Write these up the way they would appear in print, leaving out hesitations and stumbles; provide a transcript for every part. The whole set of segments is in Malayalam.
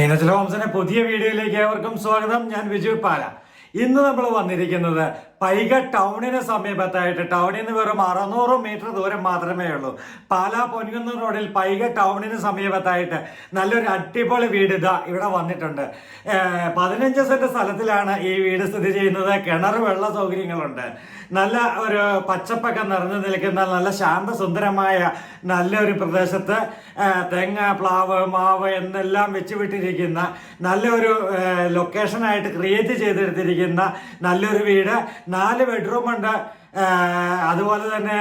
മീനച്ചിൽ ഹോംസിന്റെ പുതിയ വീഡിയോയിലേക്ക് ഏവർക്കും സ്വാഗതം. ഞാൻ വിജു പാല. ഇന്ന് നമ്മൾ വന്നിരിക്കുന്നത് പൈക ടൗണിന് സമീപത്തായിട്ട്, ടൗണിൽ നിന്ന് വെറും 600 മീറ്റർ ദൂരം മാത്രമേ ഉള്ളൂ. പാലാ പൊൻകുന്നം റോഡിൽ പൈക ടൗണിന് സമീപത്തായിട്ട് നല്ലൊരു അടിപൊളി വീട് ഇതാ ഇവിടെ വന്നിട്ടുണ്ട്. 15 സെന്റ് സ്ഥലത്തിലാണ് ഈ വീട് സ്ഥിതി ചെയ്യുന്നത്. കിണർ വെള്ള സൗകര്യങ്ങളുണ്ട്. നല്ല ഒരു പച്ചപ്പൊക്കെ നിറഞ്ഞു നിൽക്കുന്ന നല്ല ശാന്തസുന്ദരമായ നല്ലൊരു പ്രദേശത്ത് തെങ്ങ്, പ്ലാവ്, മാവ് എന്നെല്ലാം വെച്ചുവിട്ടിരിക്കുന്ന നല്ലൊരു ലൊക്കേഷനായിട്ട് ക്രിയേറ്റ് ചെയ്തെടുത്തിരിക്കുന്ന നല്ലൊരു വീട്. 4 ബെഡ്റൂം ഉണ്ട്. അതുപോലെ തന്നെ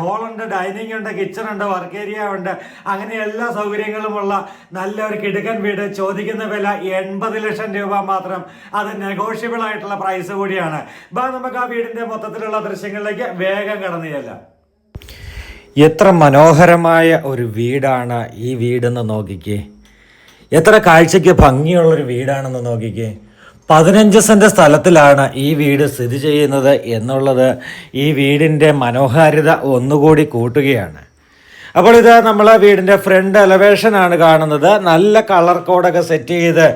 ഹോളുണ്ട്, ഡൈനിങ് ഉണ്ട്, കിച്ചൺ ഉണ്ട്, വർക്ക് ഏരിയ ഉണ്ട്. അങ്ങനെ എല്ലാ സൗകര്യങ്ങളുമുള്ള നല്ലൊരു കിടുക്കൻ വീട്. ചോദിക്കുന്ന വില 80 ലക്ഷം രൂപ മാത്രം. അത് നെഗോഷ്യബിൾ ആയിട്ടുള്ള പ്രൈസ് കൂടിയാണ്. നമുക്ക് ആ വീടിന്റെ മൊത്തത്തിലുള്ള ദൃശ്യങ്ങളിലേക്ക് വേഗം കടന്നു ചെല്ലാം. എത്ര മനോഹരമായ ഒരു വീടാണ് ഈ വീടെന്ന് നോക്കിക്കേ. എത്ര കാഴ്ചയ്ക്ക് ഭംഗിയുള്ളൊരു വീടാണെന്ന് നോക്കിക്കേ. 15 സെന്റ് സ്ഥലത്തിലാണ് ഈ വീട് സ്ഥിതി ചെയ്യുന്നത് എന്നുള്ളത് ഈ വീടിൻ്റെ മനോഹാരിത ഒന്നുകൂടി കൂട്ടുകയാണ്. അപ്പോൾ ഇത് നമ്മൾ വീടിൻ്റെ ഫ്രണ്ട് എലവേഷനാണ് കാണുന്നത്. നല്ല കളർ കോഡൊക്കെ സെറ്റ് ചെയ്ത്,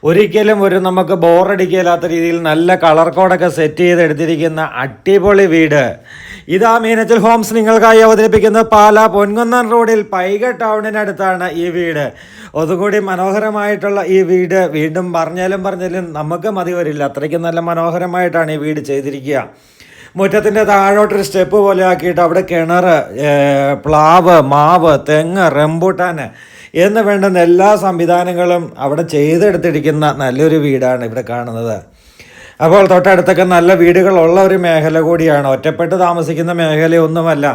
ഒരിക്കലും നമുക്ക് ബോറടിക്കില്ലാത്ത രീതിയിൽ നല്ല കളർ കോഡൊക്കെ സെറ്റ് ചെയ്ത് എടുത്തിരിക്കുന്ന അടിപൊളി വീട്. ഇതാ മീനച്ചിൽ ഹോംസ് നിങ്ങൾക്കായി അവതരിപ്പിക്കുന്ന പാലാ പൊൻകുന്നം റോഡിൽ പൈക ടൗണിനടുത്താണ് ഈ വീട്. ഒന്നുകൂടി മനോഹരമായിട്ടുള്ള ഈ വീട് വീണ്ടും പറഞ്ഞാലും നമുക്ക് മതി വരില്ല. അത്രയ്ക്ക് നല്ല മനോഹരമായിട്ടാണ് ഈ വീട് ചെയ്തിരിക്കുക. മുറ്റത്തിൻ്റെ താഴോട്ടൊരു സ്റ്റെപ്പ് പോലെ ആക്കിയിട്ട് അവിടെ കിണർ, പ്ലാവ്, മാവ്, തെങ്ങ്, റംബൂട്ടാൻ എന്ന് വേണ്ടുന്ന എല്ലാ സംവിധാനങ്ങളും അവിടെ ചെയ്തെടുത്തിരിക്കുന്ന നല്ലൊരു വീടാണ് ഇവിടെ കാണുന്നത്. അപ്പോൾ തൊട്ടടുത്തൊക്കെ നല്ല വീടുകളുള്ള ഒരു മേഖല കൂടിയാണ്. ഒറ്റപ്പെട്ട് താമസിക്കുന്ന മേഖലയൊന്നുമല്ല.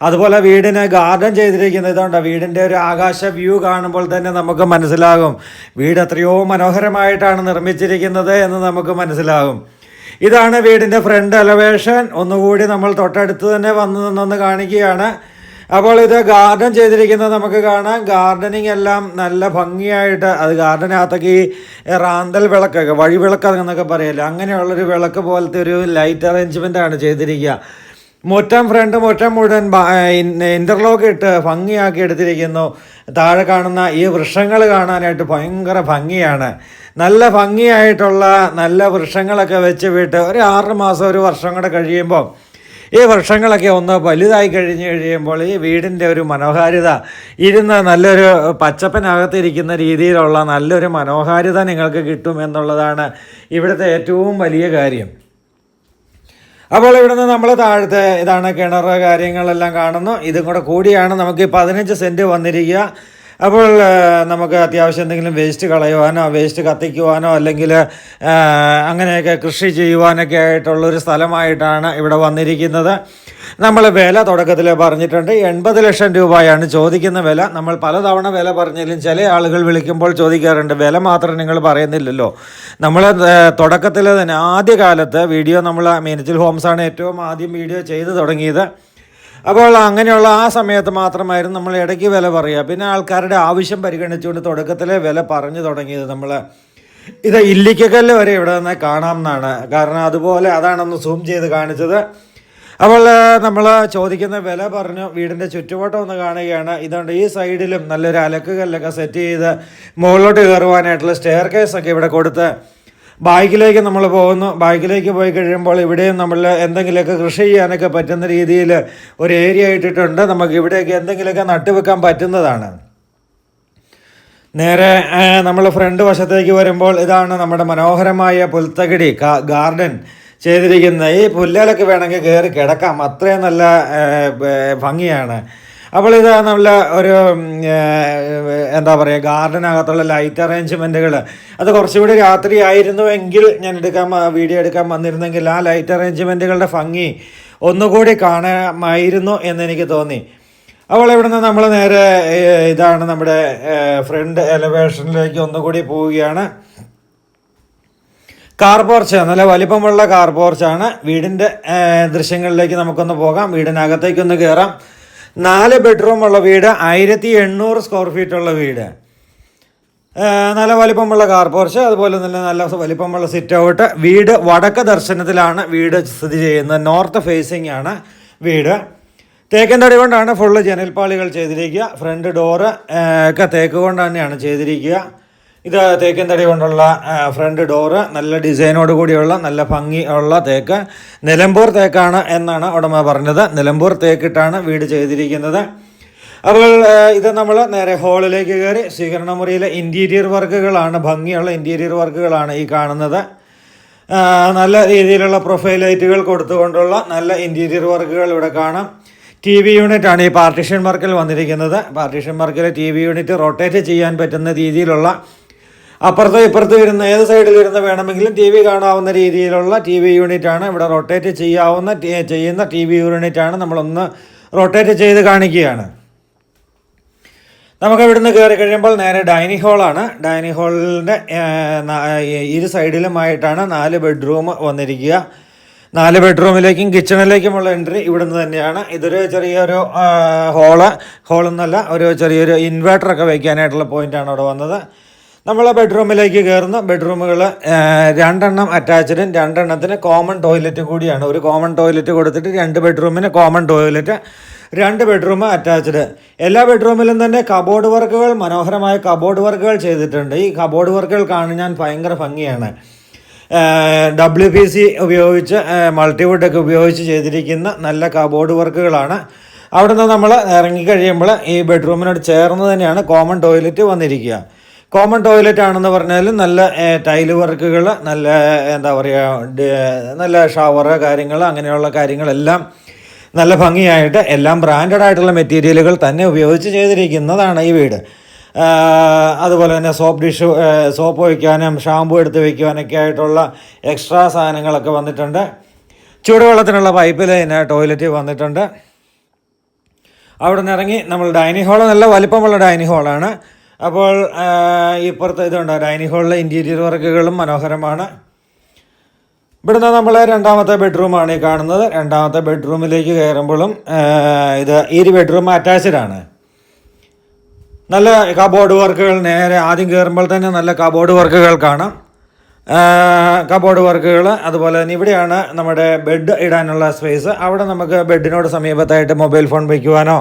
അതുപോലെ വീടിന് ഗാർഡൻ ചെയ്തിരിക്കുന്നത് ഇതുകൊണ്ട് വീടിൻ്റെ ഒരു ആകാശ വ്യൂ കാണുമ്പോൾ തന്നെ നമുക്ക് മനസ്സിലാകും വീട് എത്രയോ മനോഹരമായിട്ടാണ് നിർമ്മിച്ചിരിക്കുന്നത് എന്ന് നമുക്ക് മനസ്സിലാകും. ഇതാണ് വീടിൻ്റെ ഫ്രണ്ട് എലവേഷൻ. ഒന്നുകൂടി നമ്മൾ തൊട്ടടുത്ത് തന്നെ വന്നു നിന്നൊന്ന് കാണിക്കുകയാണ്. അപ്പോൾ ഇത് ഗാർഡൻ ചെയ്തിരിക്കുന്നത് നമുക്ക് കാണാം. ഗാർഡനിങ് എല്ലാം നല്ല ഭംഗിയായിട്ട്, അത് ഗാർഡനകത്തൊക്കെ ഈ റാന്തൽ വിളക്കൊക്കെ, വഴിവിളക്ക് എന്നൊക്കെ പറയില്ല, അങ്ങനെയുള്ളൊരു വിളക്ക് പോലത്തെ ഒരു ലൈറ്റ് അറേഞ്ച്മെൻ്റാണ് ചെയ്തിരിക്കുക. മുറ്റം മുഴുവൻ ഇൻ്റർലോക്ക് ഇട്ട് ഭംഗിയാക്കി എടുത്തിരിക്കുന്നു. താഴെ കാണുന്ന ഈ വൃക്ഷങ്ങൾ കാണാനായിട്ട് ഭയങ്കര ഭംഗിയാണ്. നല്ല ഭംഗിയായിട്ടുള്ള നല്ല വൃക്ഷങ്ങളൊക്കെ വെച്ച് വിട്ട് ഒരു 6 മാസം, ഒരു വർഷം കൂടെ കഴിയുമ്പോൾ ഈ വൃക്ഷങ്ങളൊക്കെ ഒന്ന് വലുതായി കഴിയുമ്പോൾ ഈ വീടിൻ്റെ ഒരു മനോഹാരിത, ഇരുന്ന് നല്ലൊരു പച്ചപ്പനകത്തിരിക്കുന്ന രീതിയിലുള്ള നല്ലൊരു മനോഹാരിത നിങ്ങൾക്ക് കിട്ടും എന്നുള്ളതാണ് ഇവിടുത്തെ ഏറ്റവും വലിയ കാര്യം. അപ്പോൾ ഇവിടുന്ന് നമ്മൾ താഴത്തെ ഇതാണ് കിണർ, കാര്യങ്ങളെല്ലാം കാണുന്നു. ഇതും കൂടെ കൂടിയാണ് നമുക്ക് 15 സെൻറ്റ് വന്നിരിക്കുക. അപ്പോൾ നമുക്ക് അത്യാവശ്യം എന്തെങ്കിലും വേസ്റ്റ് കളയുവാനോ വേസ്റ്റ് കത്തിക്കുവാനോ അല്ലെങ്കിൽ അങ്ങനെയൊക്കെ കൃഷി ചെയ്യുവാനൊക്കെ ആയിട്ടുള്ളൊരു സ്ഥലമായിട്ടാണ് ഇവിടെ വന്നിരിക്കുന്നത്. നമ്മൾ വില തുടക്കത്തിൽ പറഞ്ഞിട്ടുണ്ട്. 80 ലക്ഷം രൂപയാണ് ചോദിക്കുന്ന വില. നമ്മൾ പലതവണ വില പറഞ്ഞാലും ചില ആളുകൾ വിളിക്കുമ്പോൾ ചോദിക്കാറുണ്ട്, വില മാത്രം നിങ്ങൾ പറയുന്നില്ലല്ലോ. നമ്മൾ തുടക്കത്തിൽ തന്നെ ആദ്യകാലത്ത് വീഡിയോ നമ്മൾ മീനച്ചിൽ ഹോംസാണ് ഏറ്റവും ആദ്യം വീഡിയോ ചെയ്ത് തുടങ്ങിയത്. അപ്പോൾ അങ്ങനെയുള്ള ആ സമയത്ത് മാത്രമായിരുന്നു നമ്മൾ ഇടയ്ക്ക് വില പറയുക. പിന്നെ ആൾക്കാരുടെ ആവശ്യം പരിഗണിച്ചുകൊണ്ട് തുടക്കത്തിലെ വില പറഞ്ഞു തുടങ്ങിയത്. നമ്മൾ ഇത് ഇല്ലിക്കക്കല്ല് വരെ ഇവിടെ നിന്ന് കാണാം എന്നാണ്. കാരണം അതുപോലെ അതാണൊന്ന് സൂം ചെയ്ത് കാണിച്ചത്. അപ്പോൾ നമ്മൾ ചോദിക്കുന്ന വില പറഞ്ഞു. വീടിൻ്റെ ചുറ്റുവട്ടം ഒന്ന് കാണുകയാണ്. ഇതുകൊണ്ട് ഈ സൈഡിലും നല്ലൊരു അലക്കുകല്ലൊക്കെ സെറ്റ് ചെയ്ത് മുകളിലോട്ട് കയറുവാനായിട്ടുള്ള സ്റ്റെയർ കേസൊക്കെ ഇവിടെ കൊടുത്ത് ബാക്കിലേക്ക് നമ്മൾ പോകുന്നു. ബാക്കിലേക്ക് പോയി കഴിയുമ്പോൾ ഇവിടെയും നമ്മൾ എന്തെങ്കിലുമൊക്കെ കൃഷി ചെയ്യാനൊക്കെ പറ്റുന്ന രീതിയിൽ ഒരു ഏരിയ ഇട്ടിട്ടുണ്ട്. നമുക്ക് ഇവിടെയൊക്കെ എന്തെങ്കിലുമൊക്കെ നട്ടുവെക്കാൻ പറ്റുന്നതാണ്. നേരെ നമ്മൾ ഫ്രണ്ട് വശത്തേക്ക് വരുമ്പോൾ ഇതാണ് നമ്മുടെ മനോഹരമായ പുൽത്തകിടി ഗാർഡൻ ചെയ്തിരിക്കുന്നത്. ഈ പുല്ലിലൊക്കെ വേണമെങ്കിൽ കയറി കിടക്കാം, അത്രയും നല്ല ഭംഗിയാണ്. അപ്പോൾ ഇത് നല്ല ഒരു എന്താ പറയുക, ഗാർഡനകത്തുള്ള ലൈറ്റ് അറേഞ്ച്മെൻറ്റുകൾ, അത് കുറച്ചുകൂടി രാത്രി ആയിരുന്നുവെങ്കിൽ ഞാൻ വീഡിയോ എടുക്കാൻ വന്നിരുന്നെങ്കിൽ ആ ലൈറ്റ് അറേഞ്ച്മെൻറ്റുകളുടെ ഭംഗി ഒന്നുകൂടി കാണാമായിരുന്നു എന്നെനിക്ക് തോന്നി. അപ്പോൾ ഇവിടെ നിന്ന് നമ്മൾ നേരെ ഇതാണ് നമ്മുടെ ഫ്രണ്ട് എലവേഷനിലേക്ക് ഒന്നുകൂടി പോവുകയാണ്. കാർ പോർച്ച്, നല്ല വലിപ്പമുള്ള കാർ പോർച്ചാണ്. വീടിൻ്റെ ദൃശ്യങ്ങളിലേക്ക് നമുക്കൊന്ന് പോകാം. വീടിനകത്തേക്കൊന്ന് കയറാം. 4 ബെഡ്റൂം ഉള്ള വീട്, 1800 സ്ക്വയർ ഫീറ്റ് ഉള്ള വീട്. നല്ല വലിപ്പമുള്ള കാർ പോർച്ച്, അതുപോലെ തന്നെ നല്ല വലിപ്പമുള്ള സിറ്റ് ഔട്ട്. വീട് വടക്ക് ദർശനത്തിലാണ് വീട് സ്ഥിതി ചെയ്യുന്നത്. നോർത്ത് ഫേസിംഗ് ആണ് വീട്. തേക്കിൻ തടി കൊണ്ടാണ് ഫുള്ള് ജനൽപ്പാളികൾ ചെയ്തിരിക്കുക. ഫ്രണ്ട് ഡോറ് ഒക്കെ തേക്ക് കൊണ്ട് തന്നെയാണ് ചെയ്തിരിക്കുക. ഇത് തേക്കിൻ തടി കൊണ്ടുള്ള ഫ്രണ്ട് ഡോറ്, നല്ല ഡിസൈനോട് കൂടിയുള്ള നല്ല ഭംഗി ഉള്ള തേക്ക്. നിലമ്പൂർ തേക്കാണ് എന്നാണ് ഉടമ പറഞ്ഞത്. നിലമ്പൂർ തേക്കിട്ടാണ് വീട് ചെയ്തിരിക്കുന്നത്. അപ്പോൾ ഇത് നമ്മൾ നേരെ ഹാളിലേക്ക് കയറി സ്വീകരണ മുറിയിലെ ഇൻറ്റീരിയർ വർക്കുകളാണ്, ഭംഗിയുള്ള ഇൻറ്റീരിയർ വർക്കുകളാണ് ഈ കാണുന്നത്. നല്ല രീതിയിലുള്ള പ്രൊഫൈൽ ലൈറ്റുകൾ കൊടുത്തുകൊണ്ടുള്ള നല്ല ഇൻറ്റീരിയർ വർക്കുകൾ ഇവിടെ കാണാം. ടി വി യൂണിറ്റാണ് ഈ പാർട്ടീഷൻ വർക്കിൽ വന്നിരിക്കുന്നത്. പാർട്ടീഷൻ വർക്കിൽ ടി വി യൂണിറ്റ് റൊട്ടേറ്റ് ചെയ്യാൻ പറ്റുന്ന രീതിയിലുള്ള, അപ്പുറത്തും ഇപ്പുറത്തും ഇരുന്ന് ഏത് സൈഡിലിരുന്ന് വേണമെങ്കിലും ടി വി കാണാവുന്ന രീതിയിലുള്ള ടി വി യൂണിറ്റാണ്. ഇവിടെ റൊട്ടേറ്റ് ചെയ്യുന്ന ടി വി യൂണിറ്റാണ്. നമ്മളൊന്ന് റൊട്ടേറ്റ് ചെയ്ത് കാണിക്കുകയാണ്. നമുക്ക് ഇവിടുന്ന് കയറി കഴിയുമ്പോൾ നേരെ ഡൈനിങ് ഹാളാണ്. ഡൈനിങ് ഹാളിൻ്റെ ഇരു സൈഡിലുമായിട്ടാണ് 4 ബെഡ്റൂം വന്നിരിക്കുക. 4 ബെഡ്റൂമിലേക്കും കിച്ചണിലേക്കുമുള്ള എൻട്രി ഇവിടുന്ന് തന്നെയാണ്. ഇതൊരു ചെറിയൊരു ഹോളെന്നല്ല, ഒരു ചെറിയൊരു ഇൻവേർട്ടറൊക്കെ വയ്ക്കാനായിട്ടുള്ള പോയിൻ്റാണ് അവിടെ വന്നത്. നമ്മൾ ബെഡ്റൂമിലേക്ക് കയറുന്നു. ബെഡ്റൂമുകൾ 2 അറ്റാച്ച്ഡും 2 കോമൺ ടോയ്ലറ്റും കൂടിയാണ്. ഒരു കോമൺ ടോയ്ലറ്റ് കൊടുത്തിട്ട് 2 ബെഡ്റൂമിന് കോമൺ ടോയ്ലറ്റ്, 2 ബെഡ്റൂം അറ്റാച്ച്ഡ്. എല്ലാ ബെഡ്റൂമിലും തന്നെ കബോർഡ് വർക്കുകൾ, മനോഹരമായ കബോർഡ് വർക്കുകൾ ചെയ്തിട്ടുണ്ട്. ഈ കബോർഡ് വർക്കുകൾ കാണാൻ ഭയങ്കര ഭംഗിയാണ്. WPC ഉപയോഗിച്ച്, മൾട്ടിവുഡൊക്കെ ഉപയോഗിച്ച് ചെയ്തിരിക്കുന്ന നല്ല കബോർഡ് വർക്കുകളാണ്. അവിടുന്ന് നമ്മൾ ഇറങ്ങിക്കഴിയുമ്പോൾ ഈ ബെഡ്റൂമിനോട് ചേർന്ന് തന്നെയാണ് കോമൺ ടോയ്ലറ്റ് വന്നിരിക്കുക. കോമൺ ടോയ്ലറ്റ് ആണെന്ന് പറഞ്ഞാൽ നല്ല ടൈല് വർക്കുകൾ, നല്ല എന്താ പറയുക, നല്ല ഷവർ കാര്യങ്ങൾ, അങ്ങനെയുള്ള കാര്യങ്ങളെല്ലാം നല്ല ഭംഗിയായിട്ട് എല്ലാം ബ്രാൻഡഡ് ആയിട്ടുള്ള മെറ്റീരിയലുകൾ തന്നെ ഉപയോഗിച്ച് ചെയ്തിരിക്കുന്നതാണ് ഈ വീട്. അതുപോലെ തന്നെ സോപ്പ് വയ്ക്കാനും ഷാമ്പു എടുത്ത് വയ്ക്കുവാനൊക്കെ ആയിട്ടുള്ള എക്സ്ട്രാ സാധനങ്ങളൊക്കെ വന്നിട്ടുണ്ട്. ചൂടുവെള്ളത്തിനുള്ള പൈപ്പ് ലൈൻ ടോയ്ലറ്റ് വന്നിട്ടുണ്ട്. അവിടെ നിന്ന് ഇറങ്ങി നമ്മൾ ഡൈനിങ് ഹാള്, നല്ല വലിപ്പമുള്ള ഡൈനിങ് ഹാളാണ്. അപ്പോൾ ഇപ്പുറത്ത് ഇതുണ്ട്, ഡൈനിങ് ഹാളിലെ ഇൻറ്റീരിയർ വർക്കുകളും മനോഹരമാണ്. ഇവിടുന്ന് നമ്മൾ 2ാമത്തെ ബെഡ്റൂമാണ് ഈ കാണുന്നത്. 2ാമത്തെ ബെഡ്റൂമിലേക്ക് കയറുമ്പോഴും ഈ ബെഡ്റൂം അറ്റാച്ച്ഡ് ആണ്. നല്ല കബോർഡ് വർക്കുകൾ, നേരെ ആദ്യം കയറുമ്പോൾ തന്നെ നല്ല കബോർഡ് വർക്കുകൾ കാണാം. കബോർഡ് വർക്കുകൾ, അതുപോലെ തന്നെ ഇവിടെയാണ് നമ്മുടെ ബെഡ് ഇടാനുള്ള സ്പേസ്. അവിടെ നമുക്ക് ബെഡിനോട് സമീപത്തായിട്ട് മൊബൈൽ ഫോൺ വയ്ക്കുവാനോ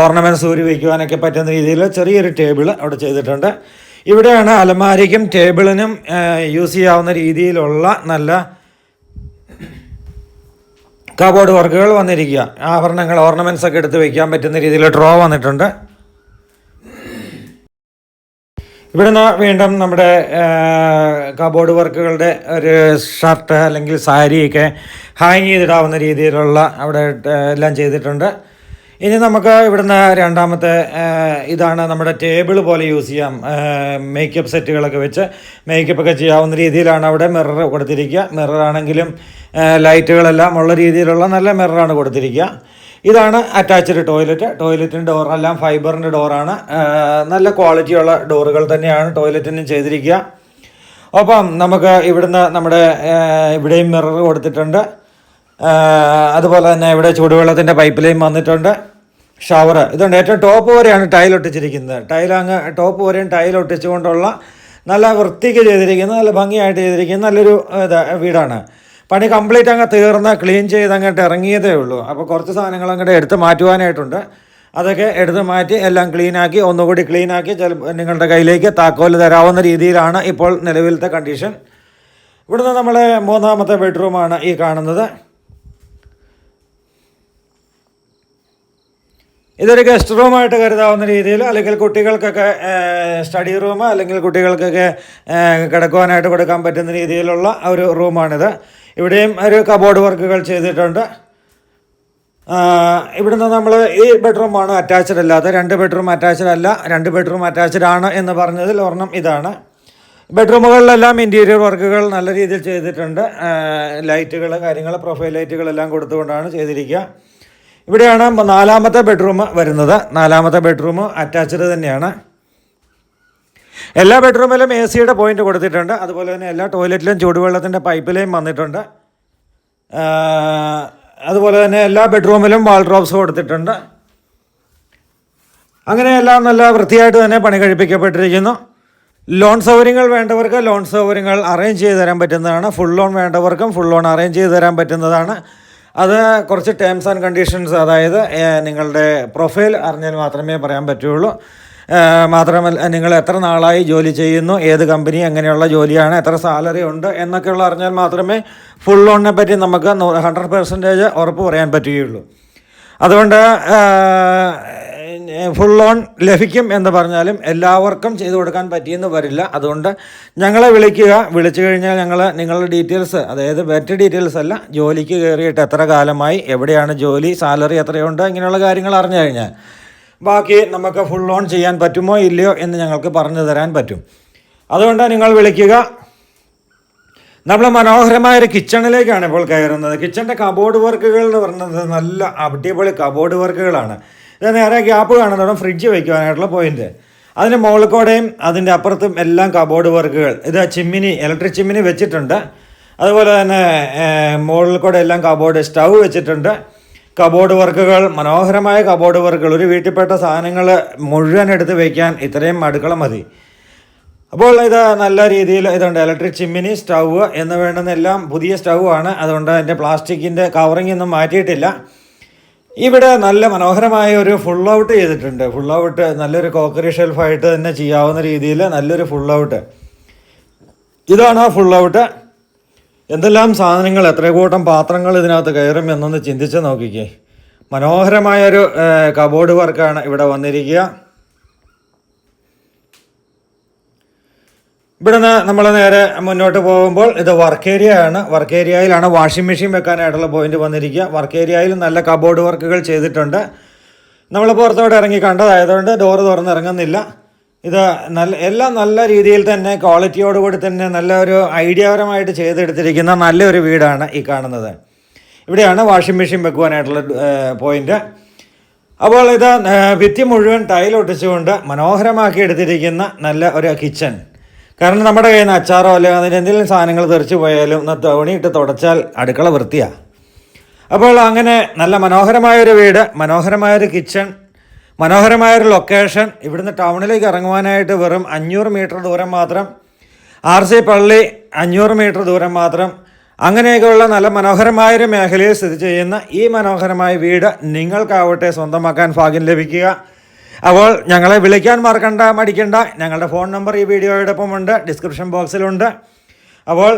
ഓർണമെൻറ്റ്സ് ഊരി വയ്ക്കുവാനൊക്കെ പറ്റുന്ന രീതിയിൽ ചെറിയൊരു ടേബിൾ അവിടെ ചെയ്തിട്ടുണ്ട്. ഇവിടെയാണ് അലമാരിക്കും ടേബിളിനും യൂസ് ചെയ്യാവുന്ന രീതിയിലുള്ള നല്ല കബോർഡ് വർക്കുകൾ വന്നിരിക്കുക. ആഭരണങ്ങൾ, ഓർണമെൻറ്റ്സ് ഒക്കെ എടുത്ത് വയ്ക്കാൻ പറ്റുന്ന രീതിയിൽ ഡ്രോ വന്നിട്ടുണ്ട്. ഇവിടുന്ന് വീണ്ടും നമ്മുടെ കബോർഡ് വർക്കുകളുടെ ഒരു ഷർട്ട് അല്ലെങ്കിൽ സാരിയൊക്കെ ഹാങ് ചെയ്തിടാവുന്ന രീതിയിലുള്ള അവിടെ എല്ലാം ചെയ്തിട്ടുണ്ട്. ഇനി നമുക്ക് ഇവിടുന്ന് 2ാമത്തെ ഇതാണ് നമ്മുടെ ടേബിൾ പോലെ യൂസ് ചെയ്യാം. മേക്കപ്പ് സെറ്റുകളൊക്കെ വെച്ച് മേക്കപ്പൊക്കെ ചെയ്യാവുന്ന രീതിയിലാണ് അവിടെ മിറർ കൊടുത്തിരിക്കുക. മിററാണെങ്കിലും ലൈറ്റുകളെല്ലാം ഉള്ള രീതിയിലുള്ള നല്ല മിററാണ് കൊടുത്തിരിക്കുക. ഇതാണ് അറ്റാച്ച്ഡ് ടോയ്ലറ്റ്. ടോയ്ലറ്റിൻ്റെ ഡോറെല്ലാം ഫൈബറിൻ്റെ ഡോറാണ്. നല്ല ക്വാളിറ്റിയുള്ള ഡോറുകൾ തന്നെയാണ് ടോയ്ലറ്റിനും ചെയ്തിരിക്കുക. ഒപ്പം നമുക്ക് ഇവിടുന്ന് നമ്മുടെ ഇവിടെയും മിറർ കൊടുത്തിട്ടുണ്ട്. അതുപോലെ തന്നെ ഇവിടെ ചൂടുവെള്ളത്തിൻ്റെ പൈപ്പ് ലൈൻ വന്നിട്ടുണ്ട്. ഷവർ ഇതുണ്ട്. ഏറ്റവും ടോപ്പ് വരെയാണ് ടൈൽ ഒട്ടിച്ചിരിക്കുന്നത്. ടൈലങ്ങ് ടോപ്പ് വരെയും ടൈൽ ഒട്ടിച്ചുകൊണ്ടുള്ള നല്ല വൃത്തിക്ക് ചെയ്തിരിക്കുന്ന, നല്ല ഭംഗിയായിട്ട് ചെയ്തിരിക്കുന്ന നല്ലൊരു വീടാണ്. പണി കംപ്ലീറ്റ് അങ്ങ് തീർന്ന് ക്ലീൻ ചെയ്ത് അങ്ങോട്ട് ഇറങ്ങിയതേ ഉള്ളൂ. അപ്പോൾ കുറച്ച് സാധനങ്ങൾ അങ്ങോട്ട് എടുത്ത് മാറ്റുവാനായിട്ടുണ്ട്. അതൊക്കെ എടുത്ത് മാറ്റി എല്ലാം ക്ലീനാക്കി, ഒന്നുകൂടി ക്ലീനാക്കി നിങ്ങളുടെ കയ്യിലേക്ക് താക്കോൽ തരാവുന്ന രീതിയിലാണ് ഇപ്പോൾ നിലവിലത്തെ കണ്ടീഷൻ. ഇവിടുന്ന് നമ്മൾ 3ാമത്തെ ബെഡ്റൂമാണ് ഈ കാണുന്നത്. ഇതൊരു ഗസ്റ്റ് റൂമായിട്ട് കരുതാവുന്ന രീതിയിൽ, അല്ലെങ്കിൽ കുട്ടികൾക്കൊക്കെ സ്റ്റഡി റൂം, അല്ലെങ്കിൽ കുട്ടികൾക്കൊക്കെ കിടക്കുവാനായിട്ട് കൊടുക്കാൻ പറ്റുന്ന രീതിയിലുള്ള ഒരു റൂമാണിത്. ഇവിടെയും ഒരു കബോർഡ് വർക്കുകൾ ചെയ്തിട്ടുണ്ട്. ഇവിടുന്ന് നമ്മൾ ഈ ബെഡ്റൂമാണ് അറ്റാച്ച്ഡ് അല്ലാത്ത, 2 ബെഡ്റൂം അറ്റാച്ച്ഡ് അല്ല, 2 ബെഡ്റൂം അറ്റാച്ച്ഡ് ആണ് എന്ന് പറഞ്ഞതിൽ ഒരെണ്ണം ഇതാണ്. ബെഡ്റൂമുകളിലെല്ലാം ഇൻറ്റീരിയർ വർക്കുകൾ നല്ല രീതിയിൽ ചെയ്തിട്ടുണ്ട്. ലൈറ്റുകൾ, കാര്യങ്ങൾ, പ്രൊഫൈൽ ലൈറ്റുകളെല്ലാം കൊടുത്തുകൊണ്ടാണ് ചെയ്തിരിക്കുക. ഇവിടെയാണ് 4ാമത്തെ ബെഡ്റൂം വരുന്നത്. 4ാമത്തെ ബെഡ്റൂം അറ്റാച്ച്ഡ് തന്നെയാണ്. എല്ലാ ബെഡ്റൂമിലും AC-യുടെ പോയിന്റ് കൊടുത്തിട്ടുണ്ട്. അതുപോലെ തന്നെ എല്ലാ ടോയ്ലറ്റിലും ചൂടുവെള്ളത്തിൻ്റെ പൈപ്പ് ലൈൻ വന്നിട്ടുണ്ട്. അതുപോലെ തന്നെ എല്ലാ ബെഡ്റൂമിലും വാൾഡ്രോബ്സ് കൊടുത്തിട്ടുണ്ട്. അങ്ങനെയെല്ലാം നല്ല വൃത്തിയായിട്ട് തന്നെ പണി കഴിപ്പിക്കപ്പെട്ടിരിക്കുന്നു. ലോൺ സൗകര്യങ്ങൾ വേണ്ടവർക്ക് ലോൺ സൗകര്യങ്ങൾ അറേഞ്ച് ചെയ്ത് തരാൻ പറ്റുന്നതാണ്. ഫുൾ ലോൺ വേണ്ടവർക്കും ഫുൾ ലോൺ അറേഞ്ച് ചെയ്ത് തരാൻ പറ്റുന്നതാണ്. അത് കുറച്ച് ടേംസ് ആൻഡ് കണ്ടീഷൻസ്, അതായത് നിങ്ങളുടെ പ്രൊഫൈൽ അറിഞ്ഞാൽ മാത്രമേ പറയാൻ പറ്റുള്ളൂ. മാത്രമല്ല നിങ്ങൾ എത്ര നാളായി ജോലി ചെയ്യുന്നു, ഏത് കമ്പനി, എങ്ങനെയുള്ള ജോലിയാണ്, എത്ര സാലറി ഉണ്ട് എന്നൊക്കെയുള്ള അറിഞ്ഞാൽ മാത്രമേ ഫുൾ ലോണിനെ പറ്റി നമുക്ക് 100% ഉറപ്പ് പറയാൻ പറ്റുകയുള്ളൂ. അതുകൊണ്ട് ഫുൾ ലോൺ ലഭിക്കും എന്ന് പറഞ്ഞാലും എല്ലാവർക്കും ചെയ്തു കൊടുക്കാൻ പറ്റിയെന്ന് വരില്ല. അതുകൊണ്ട് ഞങ്ങളെ വിളിച്ചു കഴിഞ്ഞാൽ ഞങ്ങൾ നിങ്ങളുടെ ഡീറ്റെയിൽസ്, അതായത് വെറ്റ് ഡീറ്റെയിൽസ് അല്ല, ജോലിക്ക് കയറിയിട്ട് എത്ര കാലമായി, എവിടെയാണ് ജോലി, സാലറി എത്രയുണ്ട്, ഇങ്ങനെയുള്ള കാര്യങ്ങൾ അറിഞ്ഞു കഴിഞ്ഞാൽ ബാക്കി നമുക്ക് ഫുൾ ലോൺ ചെയ്യാൻ പറ്റുമോ ഇല്ലയോ എന്ന് ഞങ്ങൾക്ക് പറഞ്ഞു തരാൻ പറ്റും. അതുകൊണ്ട് നിങ്ങൾ വിളിക്കുക. നമ്മൾ മനോഹരമായൊരു കിച്ചണിലേക്കാണ് ഇപ്പോൾ കയറുന്നത്. കിച്ചൻ്റെ കബോർഡ് വർക്കുകൾ എന്ന് പറയുന്നത് നല്ല അടിപൊളി കബോർഡ് വർക്കുകളാണ്. ഇത് നേരെ ഗ്യാപ്പ് കാണുന്നതും ഫ്രിഡ്ജ് വയ്ക്കുവാനായിട്ടുള്ള പോയിന്റ്. അതിന് മുകളിൽ കൂടെയും അതിൻ്റെ അപ്പുറത്തും എല്ലാം കബോർഡ് വർക്കുകൾ. ഇത് ചിമ്മിനി, ഇലക്ട്രിക് ചിമ്മിനി വെച്ചിട്ടുണ്ട്. അതുപോലെ തന്നെ മുകളിൽ കൂടെ എല്ലാം കബോർഡ്, സ്റ്റൗ വെച്ചിട്ടുണ്ട്. കബോർഡ് വർക്കുകൾ, മനോഹരമായ കബോർഡ് വർക്കുകൾ. ഒരു വീട്ടിൽപ്പെട്ട സാധനങ്ങൾ മുഴുവൻ എടുത്ത് വയ്ക്കാൻ ഇത്രയും അടുക്കള മതി. അപ്പോൾ ഇത് നല്ല രീതിയിൽ ഇതുണ്ട്. ഇലക്ട്രിക് ചിമ്മിനി, സ്റ്റൗ എന്ന് വേണ്ടുന്നെല്ലാം പുതിയ സ്റ്റൗ ആണ്. അതുകൊണ്ട് അതിൻ്റെ പ്ലാസ്റ്റിക്കിൻ്റെ കവറിംഗ് ഒന്നും മാറ്റിയിട്ടില്ല. ഇവിടെ നല്ല മനോഹരമായ ഒരു ഫുൾ ഔട്ട് ചെയ്തിട്ടുണ്ട്. ഫുൾ ഔട്ട് നല്ലൊരു കോക്കറി ഷെൽഫായിട്ട് തന്നെ ചെയ്യാവുന്ന രീതിയിൽ നല്ലൊരു ഫുൾ ഔട്ട്. ഇതാണ് ആ ഫുൾ ഔട്ട്. എന്തെല്ലാം സാധനങ്ങൾ, എത്ര കൂട്ടം പാത്രങ്ങൾ ഇതിനകത്ത് കയറും എന്നൊന്ന് ചിന്തിച്ച് നോക്കിക്കേ. മനോഹരമായൊരു കബോർഡ് വർക്കാണ് ഇവിടെ വന്നിരിക്കുക. ഇവിടുന്ന് നമ്മൾ നേരെ മുന്നോട്ട് പോകുമ്പോൾ ഇത് വർക്ക് ഏരിയ ആണ്. വർക്ക് ഏരിയയിലാണ് വാഷിംഗ് മെഷീൻ വെക്കാനായിട്ടുള്ള പോയിന്റ് വന്നിരിക്കുക. വർക്ക് ഏരിയയിൽ നല്ല കബോർഡ് വർക്കുകൾ ചെയ്തിട്ടുണ്ട്. നമ്മൾ പുറത്തോട്ട് ഇറങ്ങി കണ്ടതായതുകൊണ്ട് ഡോറ് തുറന്നിറങ്ങുന്നില്ല. ഇത് എല്ലാം നല്ല രീതിയിൽ തന്നെ ക്വാളിറ്റിയോടുകൂടി തന്നെ നല്ല ഒരു ഐഡിയാപരമായിട്ട് ചെയ്തെടുത്തിരിക്കുന്ന നല്ലൊരു വീടാണ് ഈ കാണുന്നത്. ഇവിടെയാണ് വാഷിംഗ് മെഷീൻ വെക്കുവാനായിട്ടുള്ള പോയിന്റ്. അപ്പോൾ ഇത് ഭിത്തി മുഴുവൻ ടൈലൊട്ടിച്ചുകൊണ്ട് മനോഹരമാക്കി എടുത്തിരിക്കുന്ന നല്ല ഒരു കിച്ചൺ. കാരണം നമ്മുടെ കയ്യിൽ നിന്ന് അച്ചാറോ അല്ലെങ്കിൽ അതിന് എന്തെങ്കിലും സാധനങ്ങൾ തെറിച്ച് പോയാലും ഒന്ന് തോണിയിട്ട് തുടച്ചാൽ അടുക്കള വൃത്തിയാണ്. അപ്പോൾ അങ്ങനെ നല്ല മനോഹരമായൊരു വീട്, മനോഹരമായൊരു കിച്ചൺ, മനോഹരമായൊരു ലൊക്കേഷൻ. ഇവിടുന്ന് ടൗണിലേക്ക് ഇറങ്ങുവാനായിട്ട് വെറും 500 മീറ്റർ ദൂരം മാത്രം. RC പള്ളി 500 മീറ്റർ ദൂരം മാത്രം. അങ്ങനെയൊക്കെയുള്ള നല്ല മനോഹരമായൊരു മേഖലയിൽ സ്ഥിതി ചെയ്യുന്ന ഈ മനോഹരമായ വീട് നിങ്ങൾക്കാവട്ടെ സ്വന്തമാക്കാൻ ഭാഗ്യം ലഭിക്കുക. അപ്പോൾ ഞങ്ങളെ വിളിക്കാൻ മടിക്കണ്ട. ഞങ്ങളുടെ ഫോൺ നമ്പർ ഈ വീഡിയോയോടൊപ്പമുണ്ട്, ഡിസ്ക്രിപ്ഷൻ ബോക്സിലുണ്ട്. അപ്പോൾ